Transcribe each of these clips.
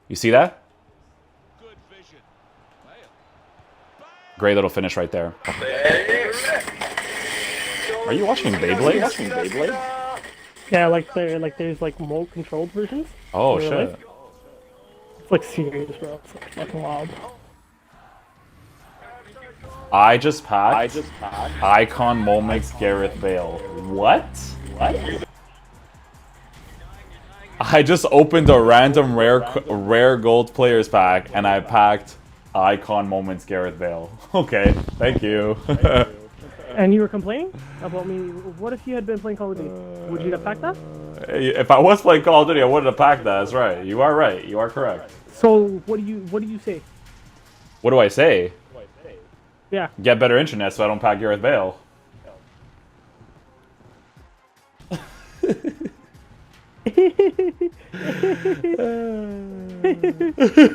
You see that? Great little finish right there. Are you watching Beyblade? Yeah, there's like remote controlled versions Oh in real life. shit. It's like serious, bro. It's like fucking wild. I just packed Icon Moments Gareth Bale. What? I just opened a random rare gold players pack and I packed Icon Moments Gareth Bale. Okay, thank you. And you were complaining about me. What if you had been playing Call of Duty? Would you have packed that? If I was playing Call of Duty, I wouldn't have packed that. That's right. You are right. You are correct. So what do you say? What do I say? Yeah. Get better internet so I don't pack Gareth Bale.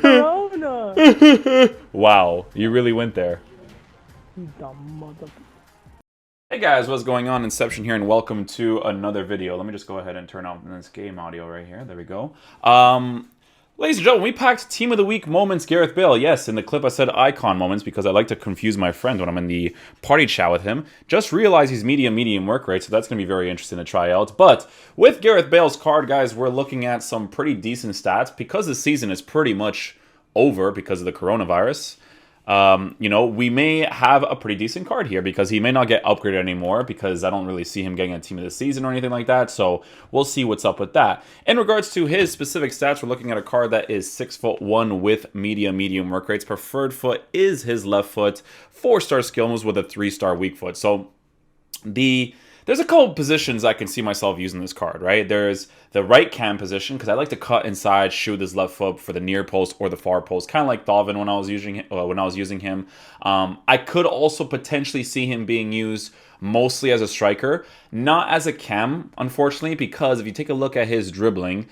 Corona. Wow, you really went there. You dumb mother. Hey guys, what's going on? Inception here, and welcome to another video. Let me just go ahead and turn on this game audio right here. There we go. Ladies and gentlemen, we packed Team of the Week moments Gareth Bale. Yes, in the clip I said icon moments because I like to confuse my friend when I'm in the party chat with him. Just realized he's medium work rate, so that's going to be very interesting to try out. But with Gareth Bale's card, guys, we're looking at some pretty decent stats because the season is pretty much over because of the coronavirus. We may have a pretty decent card here because he may not get upgraded anymore because I don't really see him getting a team of the season or anything like that. So we'll see what's up with that. In regards to his specific stats, we're looking at a card that is 6'1" with medium work rates. Preferred foot is his left foot. 4-star skill moves with a 3-star weak foot. So there's a couple positions I can see myself using this card, right? There's the right cam position, because I like to cut inside, shoot his left foot for the near post or the far post, kind of like Totw when I was using him. I could also potentially see him being used mostly as a striker, not as a cam, unfortunately, because if you take a look at his dribbling,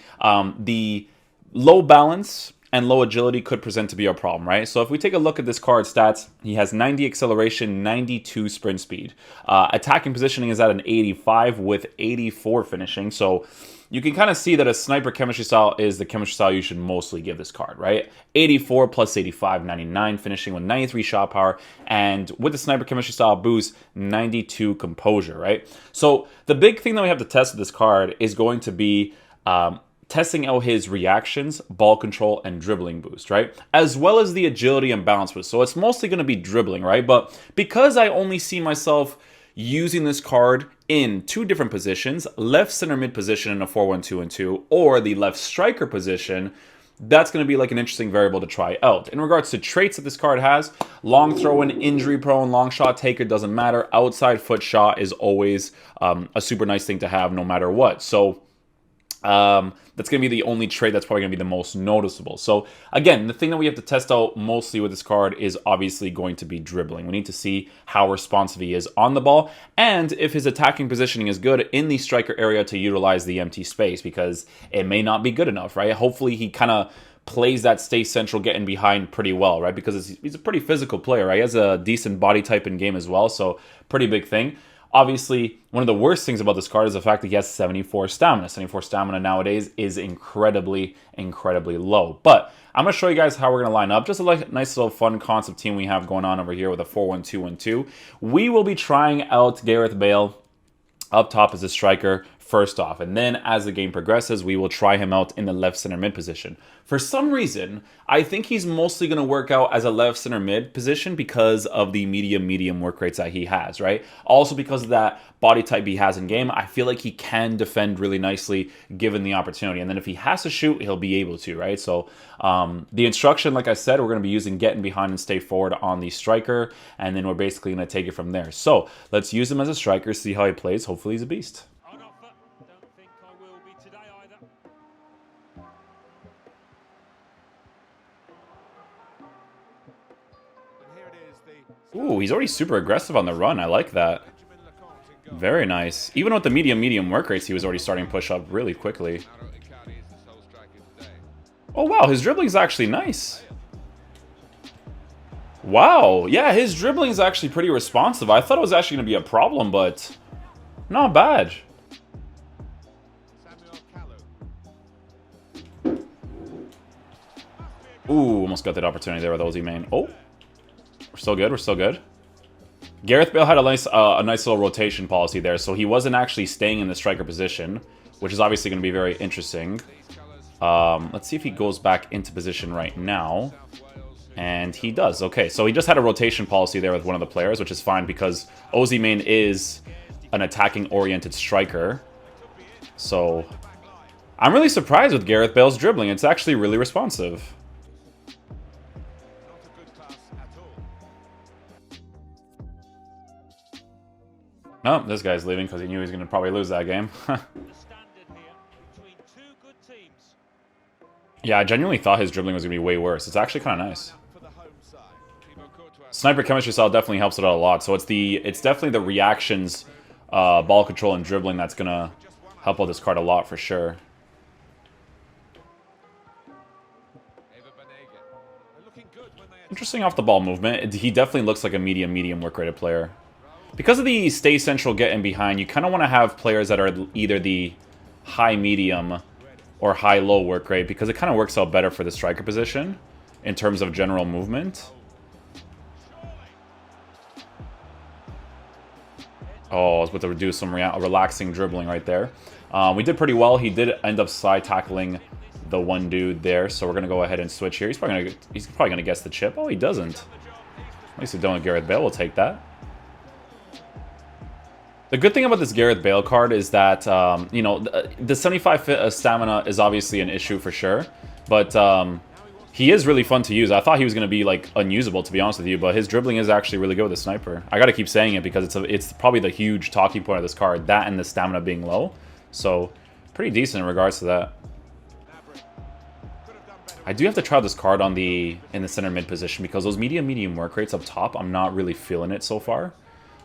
the low balance and low agility could present to be a problem, right? So if we take a look at this card's stats, he has 90 acceleration, 92 sprint speed. Attacking positioning is at an 85 with 84 finishing. So you can kind of see that a sniper chemistry style is the chemistry style you should mostly give this card, right? 84 plus 85, 99 finishing with 93 shot power. And with the sniper chemistry style boost, 92 composure, right? So the big thing that we have to test with this card is going to be testing out his reactions, ball control, and dribbling boost, right? As well as the agility and balance boost. So it's mostly going to be dribbling, right? But because I only see myself using this card in two different positions, left center mid position in a 4-1-2-2, or the left striker position, that's going to be like an interesting variable to try out. In regards to traits that this card has, long throw-in, injury prone, long shot taker, doesn't matter. Outside foot shot is always a super nice thing to have no matter what. So that's going to be the only trait that's probably going to be the most noticeable. So again, the thing that we have to test out mostly with this card is obviously going to be dribbling. We need to see how responsive he is on the ball and if his attacking positioning is good in the striker area to utilize the empty space, because it may not be good enough, right? Hopefully he kind of plays that stay central, getting behind pretty well, right? Because he's a pretty physical player, right? He has a decent body type in game as well, so pretty big thing. Obviously, one of the worst things about this card is the fact that he has 74 stamina. 74 stamina nowadays is incredibly low. But I'm going to show you guys how we're going to line up. Just a nice little fun concept team we have going on over here with a 4-1-2-1-2. We will be trying out Gareth Bale up top as a striker first off, and then as the game progresses, we will try him out in the left center mid position. For some reason, I think he's mostly going to work out as a left center mid position because of the medium work rates that he has, right? Also because of that body type he has in game, I feel like he can defend really nicely given the opportunity. And then if he has to shoot, he'll be able to, right? So the instruction, like I said, we're going to be using getting behind and stay forward on the striker, and then we're basically going to take it from there. So let's use him as a striker, see how he plays. Hopefully he's a beast. Ooh, he's already super aggressive on the run. I like that. Very nice. Even with the medium work rates, he was already starting to push up really quickly. Oh, wow. His dribbling is actually nice. Wow. Yeah, his dribbling is actually pretty responsive. I thought it was actually going to be a problem, but not bad. Ooh, almost got that opportunity there with Ozzy Main. Oh, we're still good. We're still good. Gareth Bale had a nice little rotation policy there, so he wasn't actually staying in the striker position, which is obviously going to be very interesting. Let's see if he goes back into position right now. And he does. Okay, so he just had a rotation policy there with one of the players, which is fine because Ozzy Main is an attacking-oriented striker. So I'm really surprised with Gareth Bale's dribbling. It's actually really responsive. No, this guy's leaving because he knew he was going to probably lose that game. Yeah, I genuinely thought his dribbling was going to be way worse. It's actually kind of nice. Sniper chemistry style definitely helps it out a lot. So it's definitely the reactions, ball control, and dribbling that's going to help out this card a lot for sure. Interesting off the ball movement. He definitely looks like a medium work rated player. Because of the stay central getting behind, you kind of want to have players that are either the high medium or high low work rate because it kind of works out better for the striker position in terms of general movement. Oh, I was about to do some relaxing dribbling right there. We did pretty well. He did end up side tackling the one dude there, so we're gonna go ahead and switch here. He's probably gonna guess the chip. Oh, he doesn't. At least he don't. Gareth Bale will take that. The good thing about this Gareth Bale card is that you know, the 75 stamina is obviously an issue for sure, but he is really fun to use. I thought he was going to be like unusable, to be honest with you, but his dribbling is actually really good with the sniper. I got to keep saying it because it's probably the huge talking point of this card, that and the stamina being low. So pretty decent in regards to that. I do have to try this card in the center mid position because those medium work rates up top, I'm not really feeling it so far.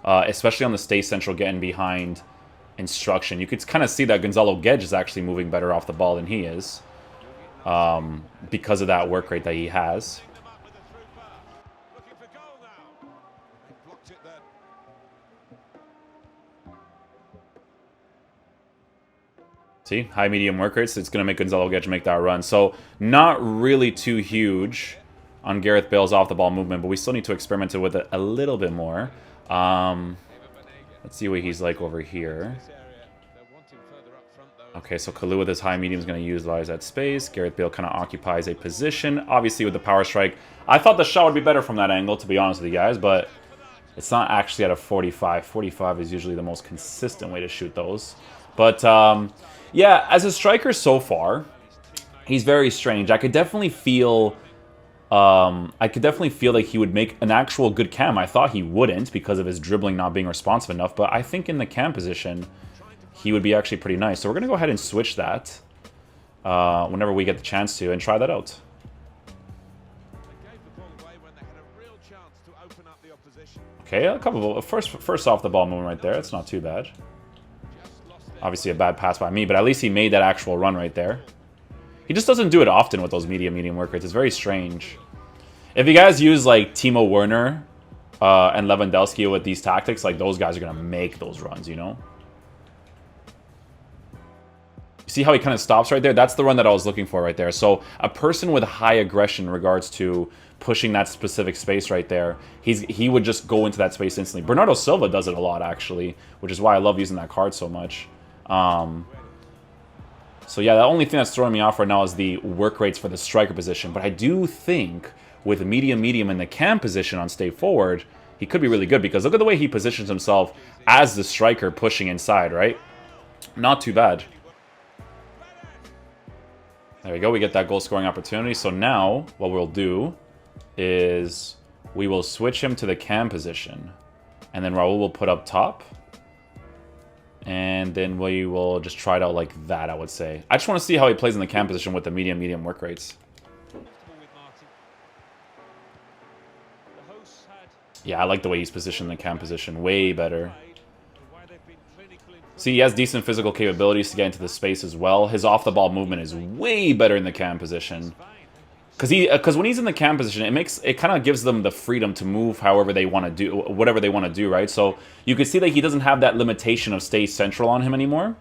Especially on the stay central getting behind instruction. You could kind of see that Gonzalo Guedes is actually moving better off the ball than he is. Because of that work rate that he has. See, high medium work rates, it's going to make Gonzalo Guedes make that run. So not really too huge on Gareth Bale's off the ball movement, but we still need to experiment with it a little bit more. Let's see what he's like over here. Okay, so Kalu with his high medium is going to utilize that space. Gareth Bale kind of occupies a position. Obviously with the power strike, I thought the shot would be better from that angle, to be honest with you guys, but it's not actually at a 45. 45 is usually the most consistent way to shoot those. But yeah, as a striker so far, he's very strange. I could definitely feel like he would make an actual good cam. I thought he wouldn't because of his dribbling not being responsive enough, but I think in the cam position, he would be actually pretty nice. So we're going to go ahead and switch that whenever we get the chance to and try that out. Okay, a couple of first off the ball movement right there. It's not too bad. Obviously a bad pass by me, but at least he made that actual run right there. He just doesn't do it often with those medium work rates. It's very strange. If you guys use like Timo Werner and Lewandowski with these tactics, like those guys are going to make those runs, you know? See how he kind of stops right there? That's the run that I was looking for right there. So a person with high aggression in regards to pushing that specific space right there, he would just go into that space instantly. Bernardo Silva does it a lot, actually, which is why I love using that card so much. So yeah, the only thing that's throwing me off right now is the work rates for the striker position. But I do think with medium in the cam position on stay forward, he could be really good because look at the way he positions himself as the striker pushing inside, right? Not too bad. There we go, we get that goal scoring opportunity. So now what we'll do is we will switch him to the cam position. And then Raul will put up top. And then we will just try it out like that, I would say. I just want to see how he plays in the cam position with the medium work rates. Yeah, I like the way he's positioned in the cam position. Way better. See, he has decent physical capabilities to get into the space as well. His off-the-ball movement is way better in the cam position. Because when he's in the cam position, it kind of gives them the freedom to move however they want to do, whatever they want to do, right? So you can see that he doesn't have that limitation of stay central on him anymore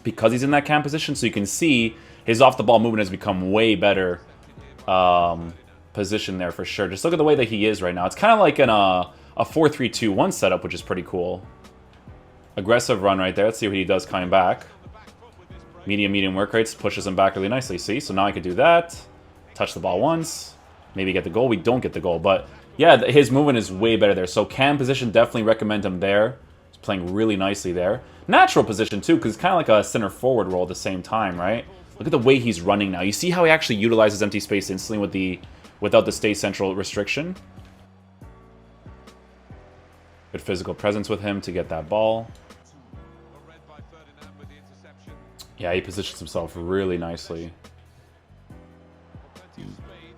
because he's in that cam position. So you can see his off-the-ball movement has become way better position there for sure. Just look at the way that he is right now. It's kind of like a 4-3-2-1 setup, which is pretty cool. Aggressive run right there. Let's see what he does coming back. Medium work rates, pushes him back really nicely. See? So now I could do that. Touch the ball once. Maybe get the goal. We don't get the goal. But yeah, his movement is way better there. So cam position, definitely recommend him there. He's playing really nicely there. Natural position too, because it's kind of like a center forward role at the same time, right? Look at the way he's running now. You see how he actually utilizes empty space instantly without the stay central restriction? Good physical presence with him to get that ball. Yeah, he positions himself really nicely.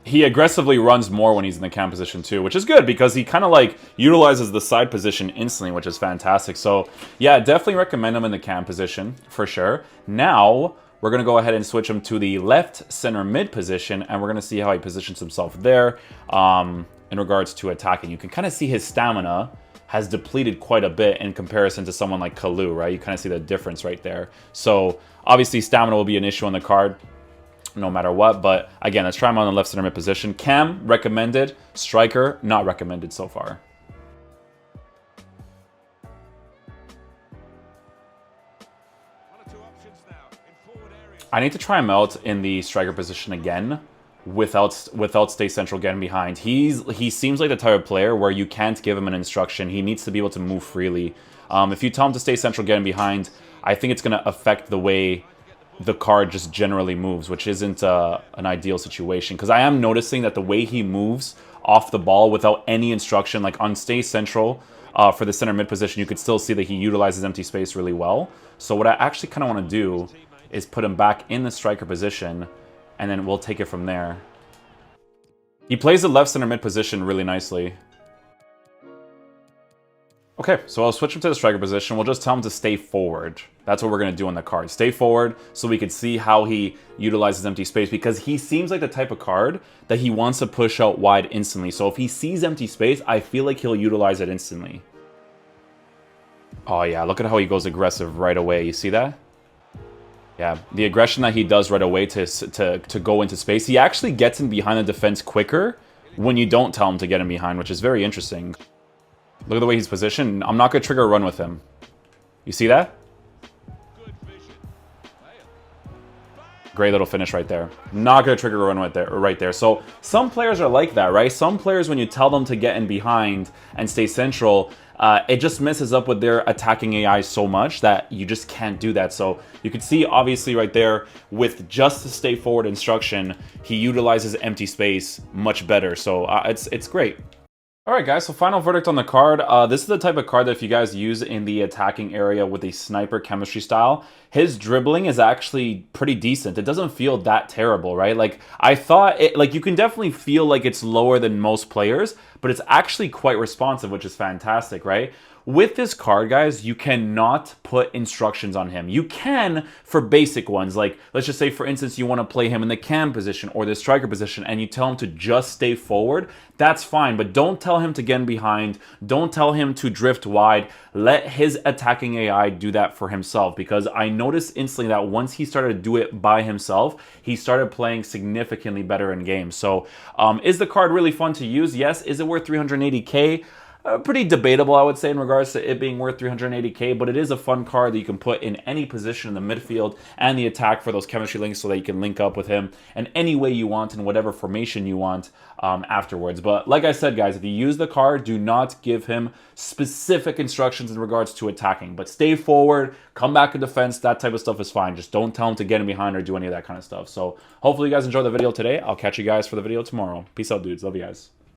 He aggressively runs more when he's in the cam position too, which is good because he kind of like utilizes the side position instantly, which is fantastic. So yeah, definitely recommend him in the cam position for sure. Now we're going to go ahead and switch him to the left center mid position, and we're going to see how he positions himself there in regards to attacking. You can kind of see his stamina has depleted quite a bit in comparison to someone like Kalu, right? You kind of see the difference right there. So obviously stamina will be an issue on the card no matter what, but again, let's try him on the left center mid position. Cam, recommended. Striker, not recommended so far. I need to try him out in the striker position again without stay central getting behind. He seems like the type of player where you can't give him an instruction. He needs to be able to move freely. If you tell him to stay central getting behind, I think it's going to affect the way the card just generally moves, which isn't an ideal situation. Because I am noticing that the way he moves off the ball without any instruction, like on stay central for the center mid position, you could still see that he utilizes empty space really well. So what I actually kind of want to do is put him back in the striker position, and then we'll take it from there. He plays the left center mid position really nicely. Okay, so I'll switch him to the striker position. We'll just tell him to stay forward. That's what we're going to do on the card. Stay forward so we can see how he utilizes empty space, because he seems like the type of card that he wants to push out wide instantly. So if he sees empty space, I feel like he'll utilize it instantly. Oh yeah, look at how he goes aggressive right away. You see that? Yeah, the aggression that he does right away to go into space. He actually gets in behind the defense quicker when you don't tell him to get in behind, which is very interesting. Look at the way he's positioned. I'm not going to trigger a run with him. You see that? Great little finish right there. Not going to trigger a run right there. So some players are like that, right? Some players, when you tell them to get in behind and stay central, it just messes up with their attacking AI so much that you just can't do that. So you can see obviously right there with just the stay forward instruction, he utilizes empty space much better. So it's great. Alright guys, so final verdict on the card. This is the type of card that if you guys use in the attacking area with a sniper chemistry style, his dribbling is actually pretty decent. It doesn't feel that terrible, right? Like, I thought, you can definitely feel like it's lower than most players, but it's actually quite responsive, which is fantastic, right? With this card, guys, you cannot put instructions on him. You can for basic ones, like, let's just say, for instance, you want to play him in the cam position or the striker position, and you tell him to just stay forward. That's fine, but don't tell him to get in behind. Don't tell him to drift wide. Let his attacking AI do that for himself, because I noticed instantly that once he started to do it by himself, he started playing significantly better in games. So, is the card really fun to use? Yes. Is it worth 380k? Pretty debatable, I would say, in regards to it being worth 380k, but it is a fun card that you can put in any position in the midfield and the attack for those chemistry links, so that you can link up with him in any way you want in whatever formation you want afterwards. But like I said, guys, if you use the card, do not give him specific instructions in regards to attacking, but stay forward, come back in defense, that type of stuff is fine. Just don't tell him to get in behind or do any of that kind of stuff. So hopefully you guys enjoyed the video today. I'll catch you guys for the video tomorrow. Peace out, dudes. Love you guys.